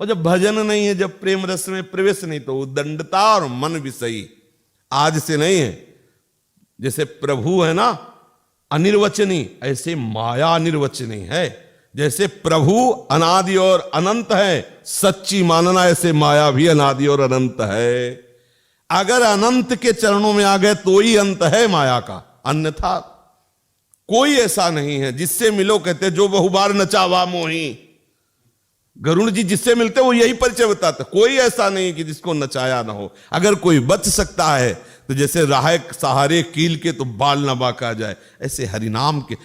और जब भजन नहीं है, जब प्रेम रस में प्रवेश नहीं, तो उद्दंडता और मन विषयी आज से नहीं है। जैसे प्रभु है ना अनिर्वचनीय, ऐसे माया अनिर्वचनीय है। जैसे प्रभु अनादि और अनंत है, सच्ची मानना, ऐसे माया भी अनादि और अनंत है। अगर अनंत के चरणों में आ गए तो ही अंत है माया का, अन्यथा कोई ऐसा नहीं है। जिससे मिलो कहते जो बहुबार नचावा मोही, गरुड़ जी जिससे मिलते वो यही परिचय बताते, कोई ऐसा नहीं कि जिसको नचाया ना हो। अगर कोई बच सकता है तो जैसे राह सहारे कील के तो बाल ना बाका जाए, ऐसे हरिनाम के,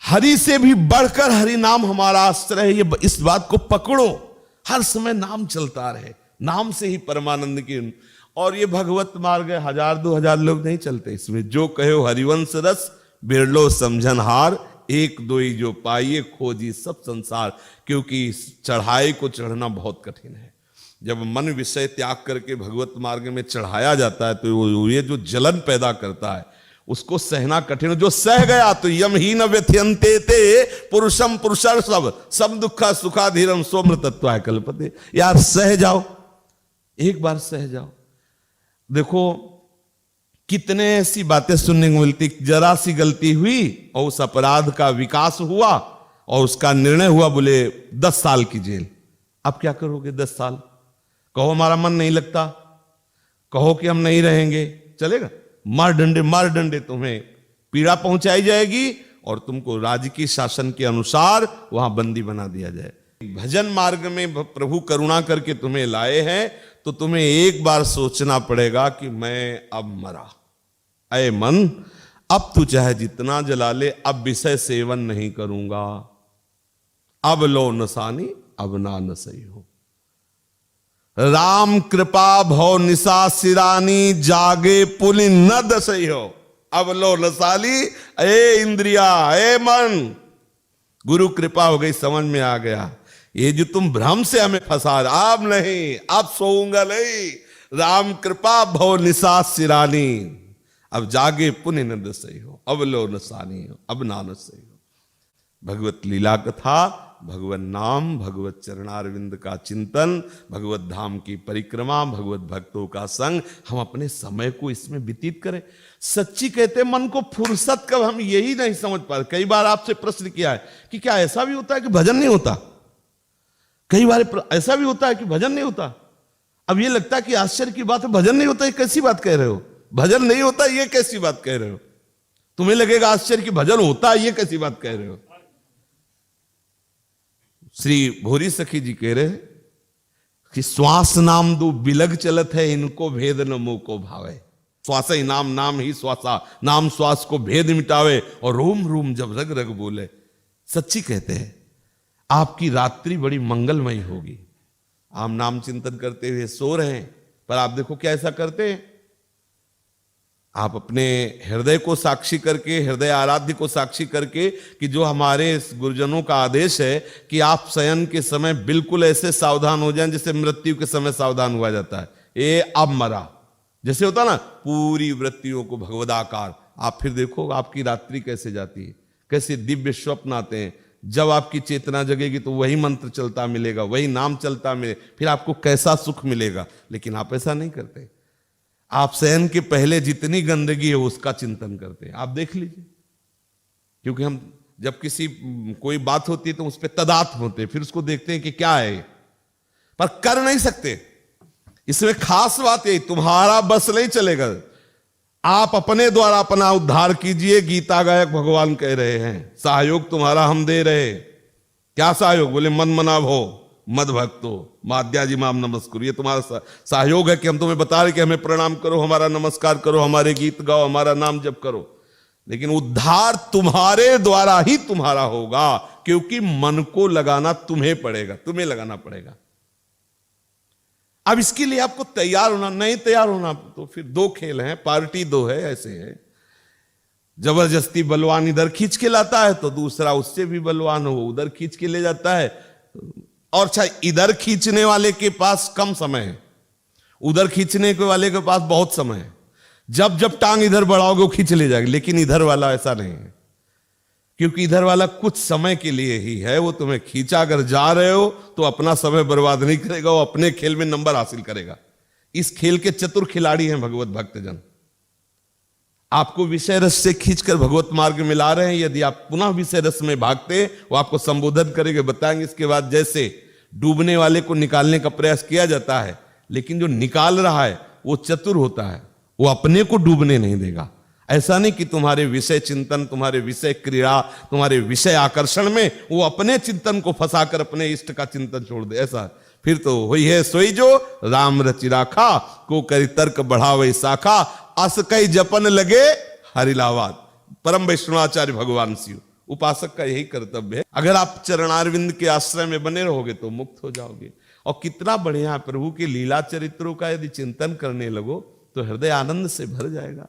हरि से भी बढ़कर हरिनाम हमारा आश्रय है। ये इस बात को पकड़ो, हर समय नाम चलता रहे, नाम से ही परमानंद की। और ये भगवत मार्ग 1000-2000 लोग नहीं चलते इसमें। जो कहो हरिवंश रस बिरलो समझनहार, एक दो ही जो पाइए खोजी सब संसार। क्योंकि इस चढ़ाई को चढ़ना बहुत कठिन है। जब मन विषय त्याग करके भगवत मार्ग में चढ़ाया जाता है तो ये जो जलन पैदा करता है उसको सहना कठिन। जो सह गया तो यम ही न व्यथयन्ते ते पुरुषम पुरुषर सब दुखा सुखाधीरम सोमृतत्वाय कल्पते। यार सह जाओ, एक बार सह जाओ। देखो कितने ऐसी बातें सुनने को मिलती, जरा सी गलती हुई और उस अपराध का विकास हुआ और उसका निर्णय हुआ, बोले 10 साल की जेल। अब क्या करोगे 10 साल? कहो हमारा मन नहीं लगता, कहो कि हम नहीं रहेंगे, चलेगा? मार डंडे तुम्हें पीड़ा पहुंचाई जाएगी और तुमको राजकीय शासन के अनुसार वहां बंदी बना दिया जाए। भजन मार्ग में प्रभु करुणा करके तुम्हें लाए हैं तो तुम्हें एक बार सोचना पड़ेगा कि मैं अब मरा। अय मन, अब तू चाहे जितना जला ले, अब विषय सेवन नहीं करूंगा। अब लो नसानी, अब ना नसई हो। राम कृपा भव निशा सिरानी, जागे पुलि न दसई हो। अब लो नसाली, ए इंद्रिया, ए मन, गुरु कृपा हो गई, समझ में आ गया। ये जो तुम भ्रम से हमें फंसा, अब नहीं, अब सोऊंगा नहीं। राम कृपा भव निशा सिरानी, अब जागे पुण्य न दसई हो। अब लो नसानी हो, अब ना नसई हो। भगवत लीला कथा, भगवत नाम, भगवत चरणारविंद का चिंतन, भगवत धाम की परिक्रमा, भगवत भक्तों का संग, हम अपने समय को इसमें व्यतीत करें। सच्ची कहते मन को फुर्सत कब, हम यही नहीं समझ पा रहे। कई बार आपसे प्रश्न किया है कि क्या ऐसा भी होता है कि भजन नहीं होता? कई बार ऐसा भी होता है कि भजन नहीं होता। अब ये लगता है कि आश्चर्य की बात है, भजन नहीं होता, ये कैसी बात कह रहे हो? भजन नहीं होता ये कैसी बात कह रहे हो? तुम्हें लगेगा आश्चर्य कि भजन होता है, ये कैसी बात कह रहे हो? श्री भोरी सखी जी कह रहे कि श्वास नाम दो बिलग चलत है, इनको भेद न मुंह को भावे। श्वास ही नाम, नाम ही श्वासा, नाम श्वास को भेद मिटावे और रोम रोम जब रग रग बोले। सच्ची कहते हैं आपकी रात्रि बड़ी मंगलमयी होगी। आप नाम चिंतन करते हुए सो रहे हैं, पर आप देखो क्या ऐसा करते हैं, आप अपने हृदय को साक्षी करके, हृदय आराध्य को साक्षी करके कि जो हमारे गुरुजनों का आदेश है कि आप शयन के समय बिल्कुल ऐसे सावधान हो जाएं जैसे मृत्यु के समय सावधान हुआ जाता है। ये अब मरा जैसे होता ना, पूरी वृत्तियों को भगवदाकार। आप फिर देखो आपकी रात्रि कैसे जाती है, कैसे दिव्य स्वप्न आते हैं। जब आपकी चेतना जगेगी तो वही मंत्र चलता मिलेगा, वही नाम चलता मिले, फिर आपको कैसा सुख मिलेगा। लेकिन आप ऐसा नहीं करते। आप शयन के पहले जितनी गंदगी है उसका चिंतन करते हैं। आप देख लीजिए, क्योंकि हम जब किसी कोई बात होती है तो उस पर तदात्म होते हैं, फिर उसको देखते हैं कि क्या है, पर कर नहीं सकते। इसमें खास बात है, तुम्हारा बस नहीं चलेगा। आप अपने द्वारा अपना उद्धार कीजिए। गीता गायक भगवान कह रहे हैं सहयोग तुम्हारा हम दे रहे। क्या सहयोग? बोले मन मना भो मद भक्तो माद्याजी माम नमस्कुरु। ये तुम्हारा सहयोग है कि हम तुम्हें बता रहे कि हमें प्रणाम करो, हमारा नमस्कार करो, हमारे गीत गाओ, हमारा नाम जप करो। लेकिन उद्धार तुम्हारे द्वारा ही तुम्हारा होगा, क्योंकि मन को लगाना तुम्हें पड़ेगा, तुम्हें लगाना पड़ेगा। अब इसके लिए आपको तैयार होना, नहीं तैयार होना तो फिर दो खेल हैं, पार्टी दो है। ऐसे है जबरदस्ती बलवान इधर खींच के लाता है तो दूसरा उससे भी बलवान हो उधर खींच के ले जाता है। और अच्छा, इधर खींचने वाले के पास कम समय है, उधर खींचने के वाले के पास बहुत समय है। जब जब टांग इधर बढ़ाओगे वो खींच ले जाएगा। लेकिन इधर वाला ऐसा नहीं है। क्योंकि इधर वाला कुछ समय के लिए ही है, वो तुम्हें खींचा, अगर जा रहे हो तो अपना समय बर्बाद नहीं करेगा, वो अपने खेल में नंबर हासिल करेगा। इस खेल के चतुर खिलाड़ी हैं भगवत भक्तजन। आपको विषय रस से खींचकर भगवत मार्ग में ला रहे हैं, यदि आप पुनः विषय रस में भागते, वो आपको संबोधन करेंगे, बताएंगे। इसके बाद जैसे डूबने वाले को निकालने का प्रयास किया जाता है, लेकिन जो निकाल रहा है वो चतुर होता है, वो अपने को डूबने नहीं देगा। ऐसा नहीं कि तुम्हारे विषय चिंतन, तुम्हारे विषय क्रीड़ा, तुम्हारे विषय आकर्षण में वो अपने चिंतन को फंसाकर अपने इष्ट का चिंतन छोड़ दे। ऐसा फिर तो वही है सोई जो राम रचि राखा, को करी तर्क बढ़ावे शाखा, अस कई जपन लगे हरिलावाद। परम वैष्णवाचार्य भगवान शिव। उपासक का यही कर्तव्य है। अगर आप चरणारविंद के आश्रय में बने रहोगे तो मुक्त हो जाओगे। और कितना बढ़िया है, प्रभु के लीला चरित्रों का यदि चिंतन करने लगो तो हृदय आनंद से भर जाएगा।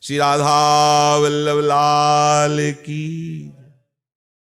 श्री राधा वल्लभ लाल की